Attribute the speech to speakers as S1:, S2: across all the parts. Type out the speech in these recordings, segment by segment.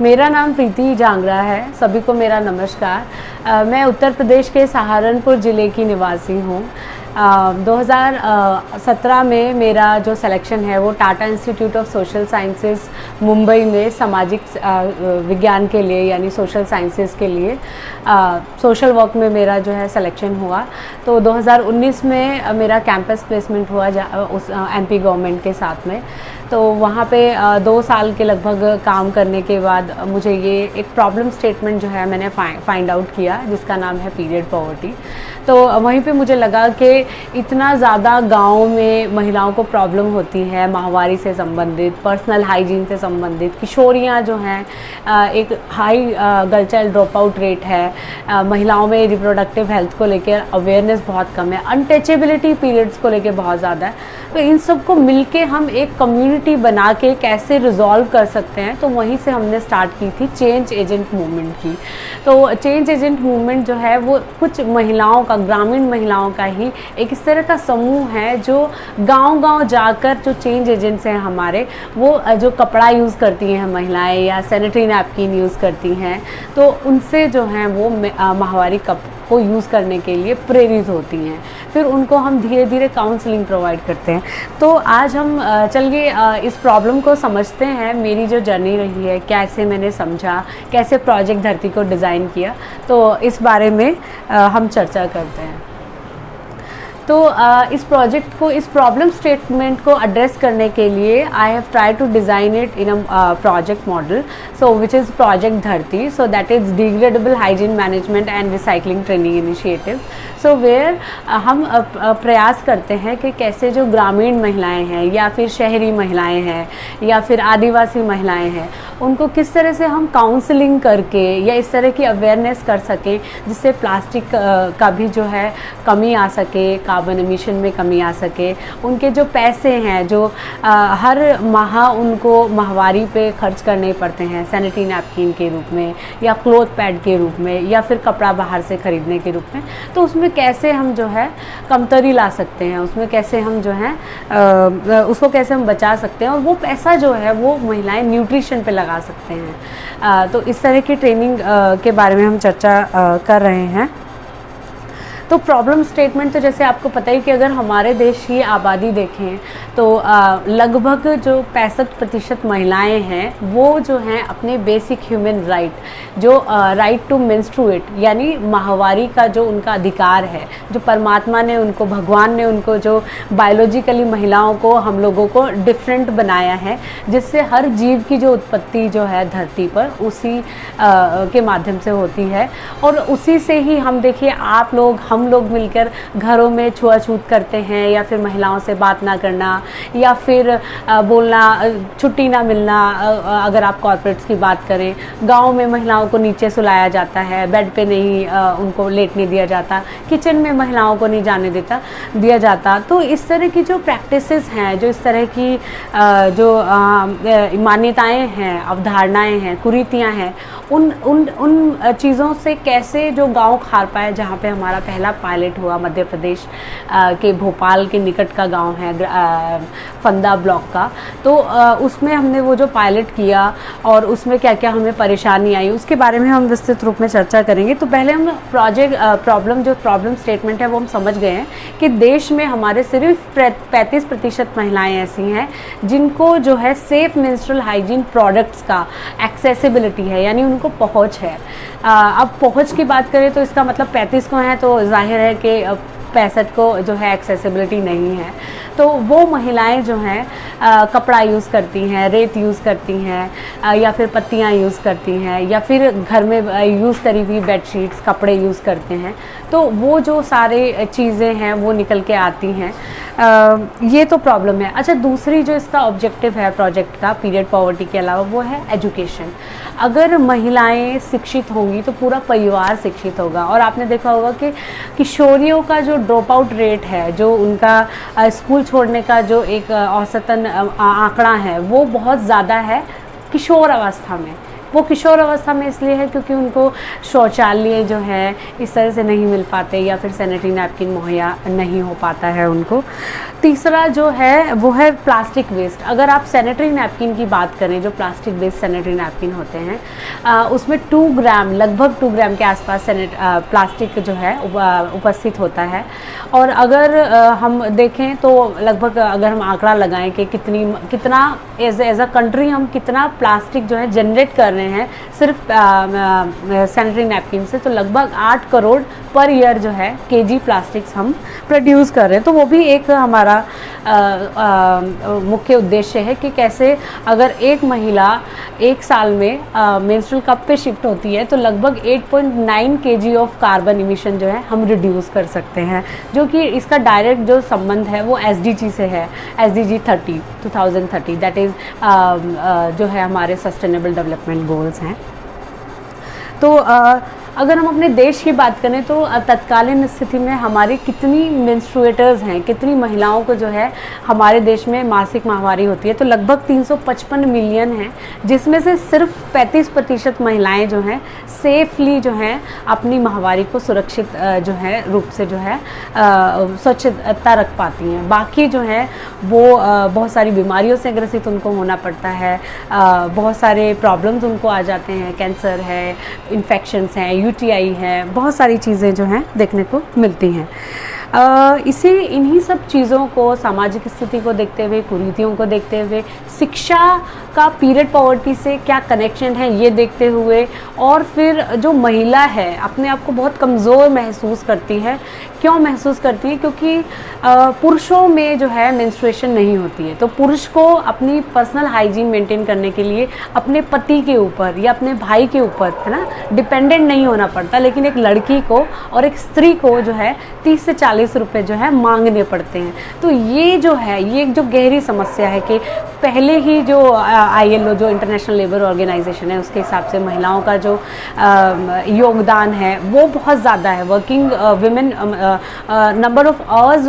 S1: मेरा नाम प्रीति जांगरा है। सभी को मेरा नमस्कार। मैं उत्तर प्रदेश के सहारनपुर ज़िले की निवासी हूँ। 2017 में मेरा जो सिलेक्शन है वो Tata institute of social sciences Mumbai में सामाजिक विज्ञान के लिए यानी सोशल साइंसेस के लिए सोशल वर्क में मेरा जो है सिलेक्शन हुआ। तो 2019 में मेरा कैंपस प्लेसमेंट हुआ उस एमपी गवर्नमेंट के साथ में। तो वहाँ पे 2 साल के लगभग काम करने के बाद मुझे ये एक प्रॉब्लम स्टेटमेंट जो है मैंने फाइंड आउट किया, जिसका नाम है पीरियड पॉवर्टी। तो वहीं पे मुझे लगा कि इतना ज़्यादा गाँव में महिलाओं को प्रॉब्लम होती है माहवारी से संबंधित, पर्सनल हाइजीन से संबंधित। किशोरियाँ जो हैं, एक high girl child drop out rate है, महिलाओं में रिप्रोडक्टिव हेल्थ को लेकर अवेयरनेस बहुत कम है, अनटचेबिलिटी पीरियड्स को लेकर बहुत ज़्यादा है। तो इन सब को मिलके हम एक कम्युनिटी बना के कैसे रिजॉल्व कर सकते हैं, तो वहीं से हमने स्टार्ट की थी चेंज एजेंट मूवमेंट की। तो चेंज एजेंट मूवमेंट जो है वो कुछ महिलाओं का, ग्रामीण महिलाओं का ही एक इस तरह का समूह है जो गांव-गांव जाकर जो चेंज एजेंट्स हैं हमारे, वो जो कपड़ा यूज़ करती हैं महिलाएं या सैनिटरी नैपकिन यूज़ करती हैं, तो उनसे जो हैं वो माहवारी कप को यूज़ करने के लिए प्रेरित होती हैं। फिर उनको हम धीरे धीरे काउंसलिंग प्रोवाइड करते हैं। तो आज हम चलिए इस प्रॉब्लम को समझते हैं। मेरी जो जर्नी रही है, कैसे मैंने समझा, कैसे प्रोजेक्ट धरती को डिज़ाइन किया, तो इस बारे में हम चर्चा करते हैं। तो इस प्रोजेक्ट को, इस प्रॉब्लम स्टेटमेंट को एड्रेस करने के लिए I have try to design it in a project model, so which is project Dharti, so that is degradable hygiene management and recycling training initiative. So where हम प्रयास करते हैं कि कैसे जो ग्रामीण महिलाएं हैं या फिर शहरी महिलाएं हैं या फिर आदिवासी महिलाएं हैं, उनको किस तरह से हम काउंसलिंग करके या इस तरह की अवेयरनेस कर सकें जिससे प्लास्टिक का भी जो है कमी आ सके, कार्बन एमिशन में कमी आ सके। उनके जो पैसे हैं जो हर माह उनको माहवारी पे खर्च करने पड़ते हैं, सैनिटरी नैपकिन के रूप में या क्लॉथ पैड के रूप में या फिर कपड़ा बाहर से ख़रीदने के रूप में, तो उसमें कैसे हम जो है कमतरी ला सकते हैं, उसमें कैसे हम जो है उसको कैसे हम बचा सकते हैं और वो पैसा जो है वो महिलाएं न्यूट्रिशन पे लगा सकते हैं। तो इस तरह की ट्रेनिंग के बारे में हम चर्चा कर रहे हैं। तो प्रॉब्लम स्टेटमेंट, तो जैसे आपको पता ही कि अगर हमारे देश की आबादी देखें तो लगभग जो 65% महिलाएं हैं वो जो हैं अपने बेसिक ह्यूमन राइट, जो राइट टू मेंस्ट्रुएट यानी माहवारी का जो उनका अधिकार है, जो परमात्मा ने उनको, भगवान ने उनको जो बायोलॉजिकली महिलाओं को, हम लोगों को डिफरेंट बनाया है, जिससे हर जीव की जो उत्पत्ति जो है धरती पर उसी के माध्यम से होती है। और उसी से ही हम देखिए, आप लोग, हम लोग मिलकर घरों में छुआछूत करते हैं या फिर महिलाओं से बात ना करना या फिर बोलना, छुट्टी ना मिलना। अगर आप कॉर्पोरेट्स की बात करें, गांव में महिलाओं को नीचे सुलाया जाता है, बेड पे नहीं उनको लेटने दिया जाता, किचन में महिलाओं को नहीं जाने दिया जाता। तो इस तरह की जो प्रैक्टिसेस हैं, जो इस तरह की जो मान्यताएं हैं, अवधारणाएं हैं, कुरीतियां हैं, उन चीज़ों से कैसे जो गांव खार पाए, जहाँ पे हमारा पहला पायलट हुआ मध्य प्रदेश के भोपाल के निकट का गांव है फंदा ब्लॉक का, तो उसमें हमने वो जो पायलट किया और उसमें क्या क्या हमें परेशानी आई, उसके बारे में हम विस्तृत रूप में चर्चा करेंगे। तो पहले हम प्रॉब्लम स्टेटमेंट है वो हम समझ गए हैं कि देश में हमारे सिर्फ 35% महिलाएं ऐसी हैं जिनको जो है सेफ मेंस्ट्रुअल हाइजीन प्रोडक्ट्स का एक्सेसिबिलिटी है, यानी उनको पहुँच है। अब पहुँच की बात करें तो इसका मतलब 35 को हैं, तो जाहिर है कि 65 को जो है एक्सेसिबिलिटी नहीं है। तो वो महिलाएं जो हैं कपड़ा यूज़ करती हैं, रेत यूज़ करती हैं या फिर पत्तियां यूज़ करती हैं या फिर घर में यूज़ करी हुई बेडशीट्स, कपड़े यूज़ करते हैं। तो वो जो सारे चीज़ें हैं वो निकल के आती हैं। ये तो प्रॉब्लम है। अच्छा, दूसरी जो इसका ऑब्जेक्टिव है प्रोजेक्ट का पीरियड पॉवर्टी के अलावा, वो है एजुकेशन। अगर महिलाएं शिक्षित होंगी तो पूरा परिवार शिक्षित होगा। और आपने देखा होगा कि किशोरियों का जो ड्रॉप आउट रेट है, जो उनका स्कूल छोड़ने का जो एक औसतन आंकड़ा है, वो बहुत ज़्यादा है किशोर अवस्था में। वो किशोर अवस्था में इसलिए है क्योंकि उनको शौचालय जो है इस तरह से नहीं मिल पाते या फिर सैनिटरी नैपकिन मुहैया नहीं हो पाता है उनको। तीसरा जो है वो है प्लास्टिक वेस्ट। अगर आप सैनिटरी नैपकिन की बात करें, जो प्लास्टिक बेस्ड सैनिटरी नैपकिन होते हैं, उसमें 2 ग्राम, लगभग 2 ग्राम के आसपास प्लास्टिक जो है उपस्थित होता है। और अगर हम देखें तो लगभग अगर हम आंकड़ा लगाएं कि कितना एज अ कंट्री हम कितना प्लास्टिक जो है जनरेट कर रहे हैं सिर्फ सैनिटरी नैपकिन से, तो लगभग 8 करोड़ पर ईयर जो है केजी प्लास्टिक्स हम प्रोड्यूस कर रहे हैं। तो वो भी एक हमारा मुख्य उद्देश्य है कि कैसे अगर एक महिला एक साल में मेंस्ट्रुअल कप पे शिफ्ट होती है तो लगभग 8.9 केजी ऑफ कार्बन इमिशन जो है हम रिड्यूस कर सकते हैं, जो कि इसका डायरेक्ट जो संबंध है वो एसडीजी से है, एसडीजी 2030 दैट इज़ जो है हमारे सस्टेनेबल डेवलपमेंट गोल्स हैं। तो अगर हम अपने देश की बात करें तो तत्कालीन स्थिति में हमारी कितनी मेंस्ट्रुएटर्स हैं, कितनी महिलाओं को जो है हमारे देश में मासिक माहवारी होती है, तो लगभग 355 मिलियन हैं, जिसमें से सिर्फ 35% महिलाएं जो हैं सेफली जो हैं अपनी माहवारी को सुरक्षित जो है रूप से जो है स्वच्छता रख पाती हैं। बाकी जो है वो बहुत सारी बीमारियों से ग्रसित उनको होना पड़ता है, बहुत सारे प्रॉब्लम्स उनको आ जाते हैं, कैंसर है, इन्फेक्शंस हैं, यूटीआई है, बहुत सारी चीज़ें जो हैं देखने को मिलती हैं। इन्हीं सब चीज़ों को, सामाजिक स्थिति को देखते हुए, कुरीतियों को देखते हुए, शिक्षा का पीरियड पॉवर्टी से क्या कनेक्शन है ये देखते हुए, और फिर जो महिला है अपने आप को बहुत कमज़ोर महसूस करती है। क्यों महसूस करती है? क्योंकि पुरुषों में जो है मेंस्ट्रुएशन नहीं होती है, तो पुरुष को अपनी पर्सनल हाइजीन मेंटेन करने के लिए अपने पति के ऊपर या अपने भाई के ऊपर, है ना, डिपेंडेंट नहीं होना पड़ता, लेकिन एक लड़की को और एक स्त्री को जो है 30 से 40 रुपए जो है मांगने पड़ते हैं। तो ये जो है, ये एक जो गहरी समस्या है कि पहले ही जो ILO जो इंटरनेशनल लेबर ऑर्गेनाइजेशन है उसके हिसाब से महिलाओं का जो योगदान है वो बहुत ज़्यादा है। Working women number of hours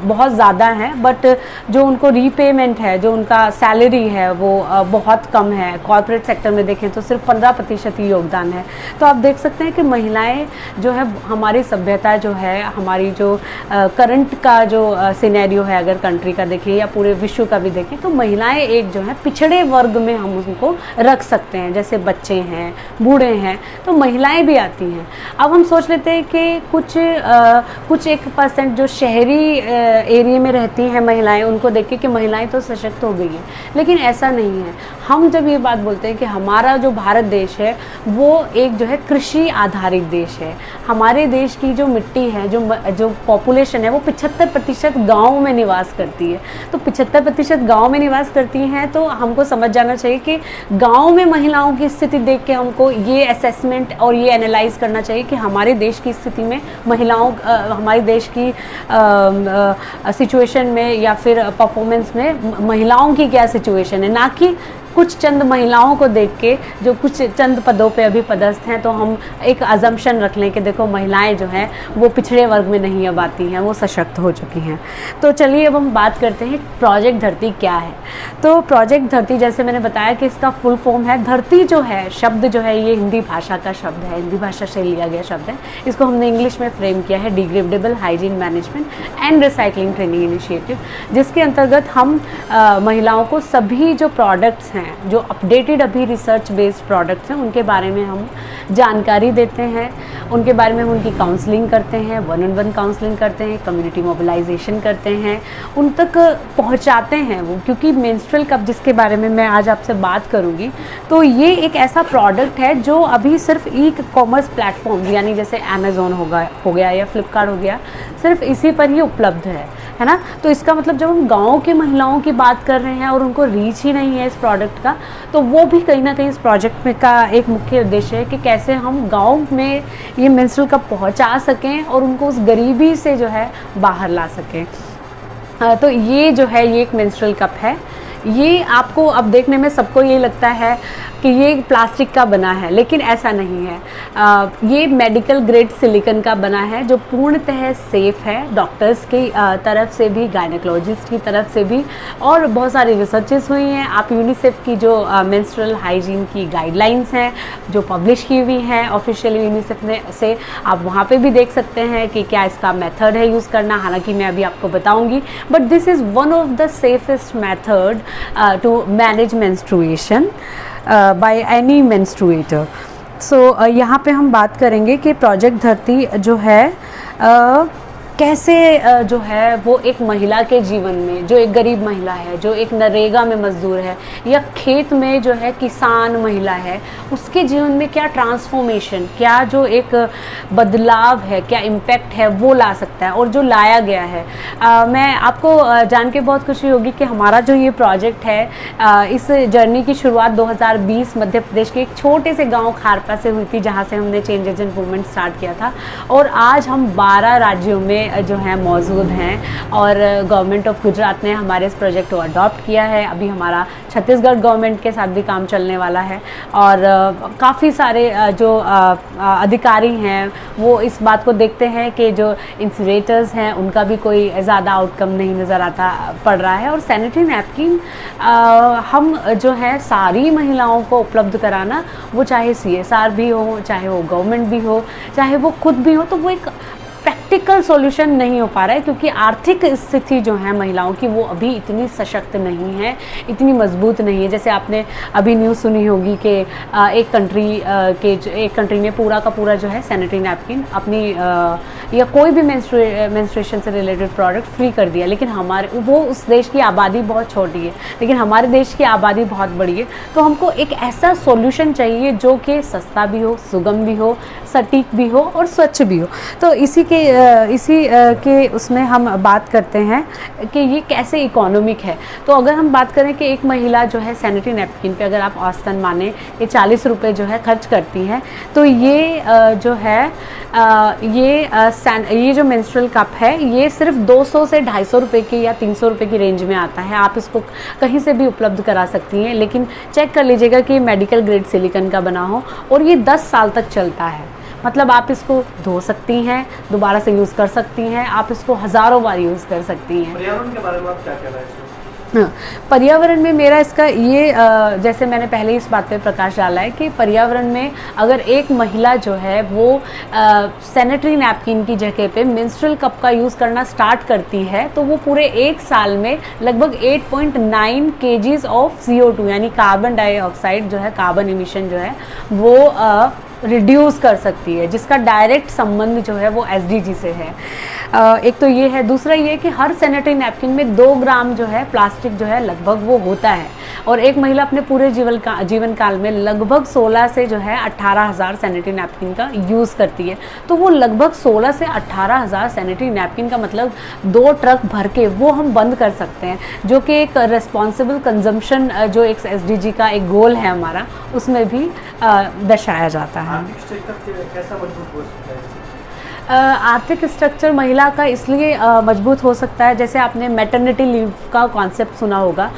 S1: बहुत ज़्यादा है, बट जो उनको रीपेमेंट है, जो उनका सैलरी है वो बहुत कम है। कॉर्पोरेट सेक्टर में देखें तो सिर्फ 15% ही योगदान है। तो आप देख सकते हैं कि महिलाएं जो है, हमारी सभ्यता जो है, हमारी जो करंट का जो सिनेरियो है, अगर कंट्री का देखें या पूरे विश्व का भी देखें, तो महिलाएं एक जो है पिछड़े वर्ग में हम उनको रख सकते हैं। जैसे बच्चे हैं, बूढ़े हैं, तो महिलाएं भी आती हैं। अब हम सोच लेते हैं कि कुछ 1% जो शहरी एरिया में रहती हैं महिलाएं, उनको देख के कि महिलाएं तो सशक्त हो गई हैं, लेकिन ऐसा नहीं है। हम जब ये बात बोलते हैं कि हमारा जो भारत देश है वो एक जो है कृषि आधारित देश है, हमारे देश की जो मिट्टी है, जो पॉपुलेशन है वो 75% गाँव में निवास करती है। तो 75% गाँव में निवास करती हैं, तो हमको समझ जाना चाहिए कि गाँव में महिलाओं की स्थिति देख के हमको ये असेसमेंट और ये एनालाइज करना चाहिए कि हमारे देश की स्थिति में महिलाओं, हमारे देश की सिचुएशन में या फिर परफॉर्मेंस में महिलाओं की क्या सिचुएशन है, ना कि कुछ चंद महिलाओं को देख के जो कुछ चंद पदों पे अभी पदस्थ हैं तो हम एक अजम्पशन रख लें कि देखो महिलाएं जो हैं वो पिछड़े वर्ग में नहीं अब आती हैं, वो सशक्त हो चुकी हैं। तो चलिए अब हम बात करते हैं प्रोजेक्ट धरती क्या है। तो प्रोजेक्ट धरती, जैसे मैंने बताया कि इसका फुल फॉर्म है, धरती जो है शब्द जो है ये हिंदी भाषा का शब्द है, हिंदी भाषा से लिया गया शब्द है। इसको हमने इंग्लिश में फ्रेम किया है degradable hygiene management and recycling training initiative, जिसके अंतर्गत हम महिलाओं को सभी जो प्रोडक्ट्स हैं, जो अपडेटेड अभी रिसर्च बेस्ड प्रोडक्ट्स हैं, उनके बारे में हम जानकारी देते हैं, उनके बारे में हम उनकी काउंसलिंग करते हैं, 1-on-1 काउंसलिंग करते हैं, कम्युनिटी मोबिलाइजेशन करते हैं, उन तक पहुंचाते हैं वो। क्योंकि मेंस्ट्रुअल कप जिसके बारे में मैं आज आपसे बात करूंगी, तो ये एक ऐसा प्रोडक्ट है जो अभी सिर्फ ई-कॉमर्स प्लेटफॉर्म यानी जैसे अमेज़ॉन हो गया या फ्लिपकार्ट हो गया, सिर्फ इसी पर ही उपलब्ध है ना। तो इसका मतलब जब हम गाँव की महिलाओं की बात कर रहे हैं और उनको रीच ही नहीं है इस प्रोडक्ट का, तो वो भी कहीं ना कहीं इस प्रोजेक्ट में का एक मुख्य उद्देश्य है कि कैसे हम गांव में ये मेंस्ट्रुअल कप पहुंचा सकें और उनको उस गरीबी से जो है बाहर ला सकें। तो ये जो है ये एक मेंस्ट्रुअल कप है। ये आपको अब देखने में सबको ये लगता है कि ये प्लास्टिक का बना है, लेकिन ऐसा नहीं है। ये मेडिकल ग्रेड सिलिकॉन का बना है जो पूर्णतः सेफ़ है, डॉक्टर्स की तरफ से भी, गायनेकोलॉजिस्ट की तरफ से भी, और बहुत सारी रिसर्चेस हुई हैं। आप यूनिसेफ की जो मेंस्ट्रुअल हाइजीन की गाइडलाइंस हैं जो पब्लिश की हुई हैं ऑफिशियली यूनिसेफ ने से, आप वहाँ पे भी देख सकते हैं कि क्या इसका मेथड है यूज़ करना, हालांकि मैं अभी आपको बताऊंगी। But this is one of the safest method to manage menstruation by any menstruator. So यहाँ पे हम बात करेंगे कि प्रोजेक्ट धरती जो है कैसे जो है वो एक महिला के जीवन में, जो एक गरीब महिला है, जो एक नरेगा में मजदूर है, या खेत में जो है किसान महिला है, उसके जीवन में क्या ट्रांसफॉर्मेशन, क्या जो एक बदलाव है, क्या इम्पैक्ट है वो ला सकता है, और जो लाया गया है। मैं आपको जान के बहुत खुशी होगी कि हमारा जो ये प्रोजेक्ट है, इस जर्नी की शुरुआत 2020 मध्य प्रदेश के एक छोटे से गाँव खारपा से हुई थी, जहाँ से हमने चेंज एजेंट मूवमेंट स्टार्ट किया था, और आज हम 12 राज्यों में जो हैं मौजूद हैं, और गवर्नमेंट ऑफ गुजरात ने हमारे इस प्रोजेक्ट को अडॉप्ट किया है। अभी हमारा छत्तीसगढ़ गवर्नमेंट के साथ भी काम चलने वाला है, और काफ़ी सारे जो अधिकारी हैं वो इस बात को देखते हैं कि जो इंसिनेटर्स हैं उनका भी कोई ज़्यादा आउटकम नहीं नज़र आता पड़ रहा है। और सैनिटरी नैपकिन हम जो है सारी महिलाओं को उपलब्ध कराना, वो चाहे CSR भी हो, चाहे वो गवर्नमेंट भी हो, चाहे वो खुद भी हो, तो वो एक प्रैक्टिकल सॉल्यूशन नहीं हो पा रहा है, क्योंकि आर्थिक स्थिति जो है महिलाओं की वो अभी इतनी सशक्त नहीं है, इतनी मजबूत नहीं है। जैसे आपने अभी न्यूज़ सुनी होगी कि एक कंट्री ने पूरा का पूरा जो है सैनिटरी नैपकिन अपनी या कोई भी मेंस्ट्रुएशन से रिलेटेड प्रोडक्ट फ्री कर दिया, लेकिन हमारे वो उस देश की आबादी बहुत छोटी है, लेकिन हमारे देश की आबादी बहुत बड़ी है। तो हमको एक ऐसा सॉल्यूशन चाहिए जो कि सस्ता भी हो, सुगम भी हो, सटीक भी हो और स्वच्छ भी हो। तो इसी के उसमें हम बात करते हैं कि ये कैसे इकोनॉमिक है। तो अगर हम बात करें कि एक महिला जो है सैनिटरी नैपकिन पे अगर आप औसतन माने ये 40 रुपये जो है खर्च करती हैं, तो ये जो है ये जो मेंस्ट्रुअल कप है ये सिर्फ 200 से 250 रुपये की या 300 रुपये की रेंज में आता है। आप इसको कहीं से भी उपलब्ध करा सकती हैं, लेकिन चेक कर लीजिएगा कि मेडिकल ग्रेड सिलिकॉन का बना हो, और ये 10 साल तक चलता है। मतलब आप इसको धो सकती हैं, दोबारा से यूज़ कर सकती हैं, आप इसको हज़ारों बार यूज़ कर सकती हैं।
S2: पर्यावरण के बारे में आप क्या कह रहे हैं?
S1: हाँ, पर्यावरण में मेरा इसका ये जैसे मैंने पहले इस बात पे प्रकाश डाला है कि पर्यावरण में अगर एक महिला जो है वो सैनिटरी नैपकिन की जगह पे मेंस्ट्रुअल कप का यूज़ करना स्टार्ट करती है, तो वो पूरे 1 साल में लगभग 8.9 kgs ऑफ CO2 यानी कार्बन डाइऑक्साइड जो है, कार्बन इमिशन जो है वो रिड्यूस कर सकती है, जिसका डायरेक्ट संबंध जो है वो SDG से है। एक तो ये है, दूसरा ये है कि हर सैनिटरी नैपकिन में 2 ग्राम जो है प्लास्टिक जो है लगभग वो होता है, और एक महिला अपने पूरे जीवन काल में लगभग 16 से जो है 18,000 सैनिटरी नैपकिन का यूज़ करती है। तो वो लगभग 16 से 18,000 सैनिटरी नैपकिन का मतलब 2 ट्रक भर के वो हम बंद कर सकते हैं, जो कि एक रिस्पॉन्सिबल कंजम्पशन जो एक SDG का एक गोल है हमारा, उसमें भी दर्शाया जाता है।
S2: आर्थिक स्ट्रक्चर कैसा मजबूत हो सकता है?
S1: आर्थिक स्ट्रक्चर महिला का इसलिए मजबूत हो सकता है, जैसे आपने मैटरनिटी लीव का कॉन्सेप्ट सुना होगा।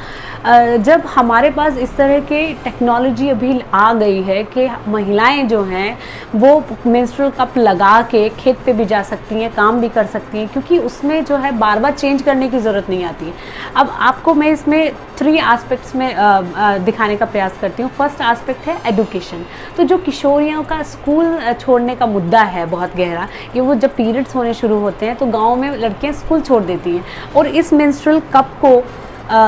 S1: जब हमारे पास इस तरह के टेक्नोलॉजी अभी आ गई है कि महिलाएं जो हैं वो मेंस्ट्रुअल कप लगा के खेत पे भी जा सकती हैं, काम भी कर सकती हैं, क्योंकि उसमें जो है बार बार चेंज करने की ज़रूरत नहीं आती है। अब आपको मैं इसमें 3 एस्पेक्ट्स में दिखाने का प्रयास करती हूँ। फर्स्ट एस्पेक्ट है एजुकेशन। तो जो किशोरियों का स्कूल छोड़ने का मुद्दा है बहुत गहरा, ये वो जब पीरियड्स होने शुरू होते हैं तो गाँव में लड़कियाँ स्कूल छोड़ देती हैं, और इस मेंस्ट्रुअल कप को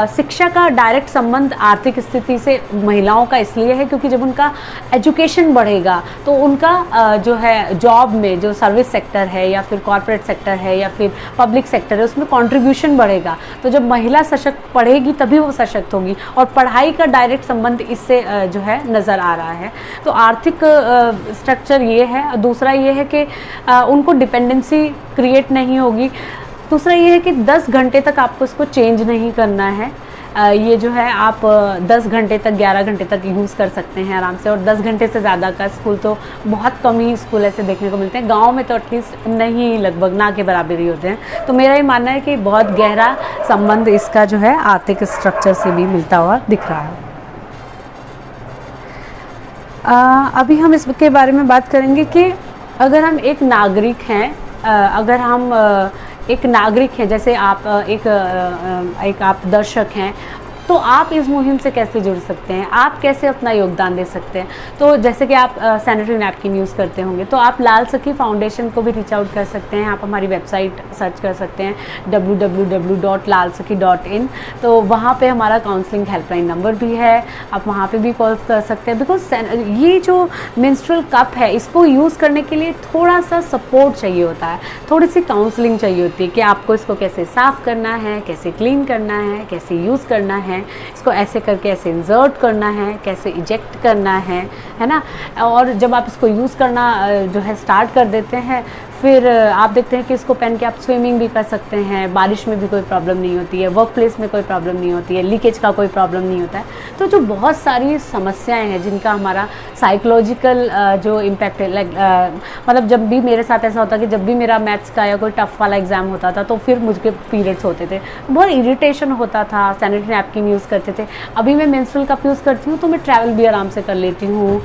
S1: शिक्षा का डायरेक्ट संबंध आर्थिक स्थिति से महिलाओं का इसलिए है क्योंकि जब उनका एजुकेशन बढ़ेगा तो उनका जो है जॉब में जो सर्विस सेक्टर है या फिर कॉर्पोरेट सेक्टर है या फिर पब्लिक सेक्टर है उसमें कंट्रीब्यूशन बढ़ेगा। तो जब महिला सशक्त पढ़ेगी तभी वो सशक्त होगी, और पढ़ाई का डायरेक्ट संबंध इससे जो है नज़र आ रहा है। तो आर्थिक स्ट्रक्चर ये है। दूसरा ये है कि उनको डिपेंडेंसी क्रिएट नहीं होगी। दूसरा ये है कि 10 घंटे तक आपको इसको चेंज नहीं करना है। ये जो है आप 10 घंटे तक 11 घंटे तक यूज़ कर सकते हैं आराम से, और 10 घंटे से ज़्यादा का स्कूल तो बहुत कम ही स्कूल ऐसे देखने को मिलते हैं। गांव में तो एटलीस्ट नहीं, लगभग ना के बराबर ही होते हैं। तो मेरा ये मानना है कि बहुत गहरा संबंध इसका जो है आर्थिक स्ट्रक्चर से भी मिलता हुआ दिख रहा है। अभी हम इसके बारे में बात करेंगे कि अगर हम एक नागरिक हैं, अगर हम एक नागरिक हैं, जैसे आप एक आप दर्शक हैं, तो आप इस मुहिम से कैसे जुड़ सकते हैं, आप कैसे अपना योगदान दे सकते हैं। तो जैसे कि आप सैनिटरी नैपकिन यूज़ करते होंगे, तो आप लाल सखी फाउंडेशन को भी रीच आउट कर सकते हैं। आप हमारी वेबसाइट सर्च कर सकते हैं www.lalsakhi.in। तो वहाँ पे हमारा काउंसलिंग हेल्पलाइन नंबर भी है, आप वहाँ पे भी कॉल कर सकते हैं। बिकॉज ये जो मेंस्ट्रुअल कप है, इसको यूज़ करने के लिए थोड़ा सा सपोर्ट चाहिए होता है, थोड़ी सी काउंसलिंग चाहिए होती है कि आपको इसको कैसे साफ़ करना है, कैसे क्लीन करना है, कैसे यूज़ करना है, इसको ऐसे करके ऐसे इंसर्ट करना है, कैसे इजेक्ट करना है ना। और जब आप इसको यूज़ करना जो है स्टार्ट कर देते हैं, फिर आप देखते हैं कि इसको पहन के आप स्विमिंग भी कर सकते हैं, बारिश में भी कोई प्रॉब्लम नहीं होती है, वर्क प्लेस में कोई प्रॉब्लम नहीं होती है, लीकेज का कोई प्रॉब्लम नहीं होता है। तो जो बहुत सारी समस्याएं हैं जिनका हमारा साइकोलॉजिकल जो इम्पैक्ट है, मतलब जब भी मेरे साथ ऐसा होता कि जब भी मेरा मैथ्स का या कोई टफ वाला एग्जाम होता था, तो फिर मुझे पीरियड्स होते थे, बहुत इरिटेशन होता था, सैनिटरी नैपकिन यूज़ करते थे। अभी मैं मेंस्ट्रुअल कप यूज़ करती हूँ तो मैं ट्रैवल भी आराम से कर लेती हूँ,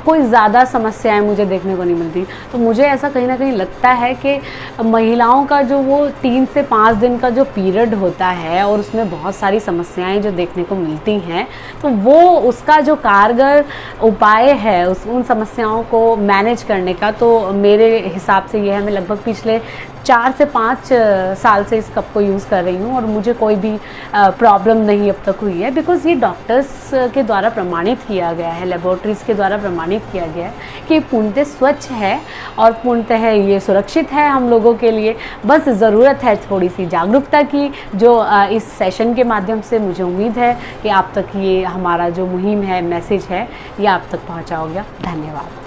S1: कोई ज़्यादा समस्याएं मुझे देखने को नहीं मिलती। तो मुझे ऐसा कहीं ना कहीं लगता है कि महिलाओं का जो वो 3 से 5 दिन का जो पीरियड होता है और उसमें बहुत सारी समस्याएं जो देखने को मिलती हैं, तो वो उसका जो कारगर उपाय है उन समस्याओं को मैनेज करने का, तो मेरे हिसाब से ये है। मैं लगभग पिछले 4 से 5 साल से इस कप को यूज़ कर रही हूँ और मुझे कोई भी प्रॉब्लम नहीं अब तक हुई है। बिकॉज़ ये डॉक्टर्स के द्वारा प्रमाणित किया गया है, लेबोरेटरीज़ के द्वारा प्रमाणित किया गया है कि पूर्णतः स्वच्छ है और पूर्णतः ये सुरक्षित है हम लोगों के लिए। बस ज़रूरत है थोड़ी सी जागरूकता की, जो इस सेशन के माध्यम से मुझे उम्मीद है कि आप तक ये हमारा जो मुहिम है, मैसेज है, ये आप तक पहुँचाओगे। धन्यवाद।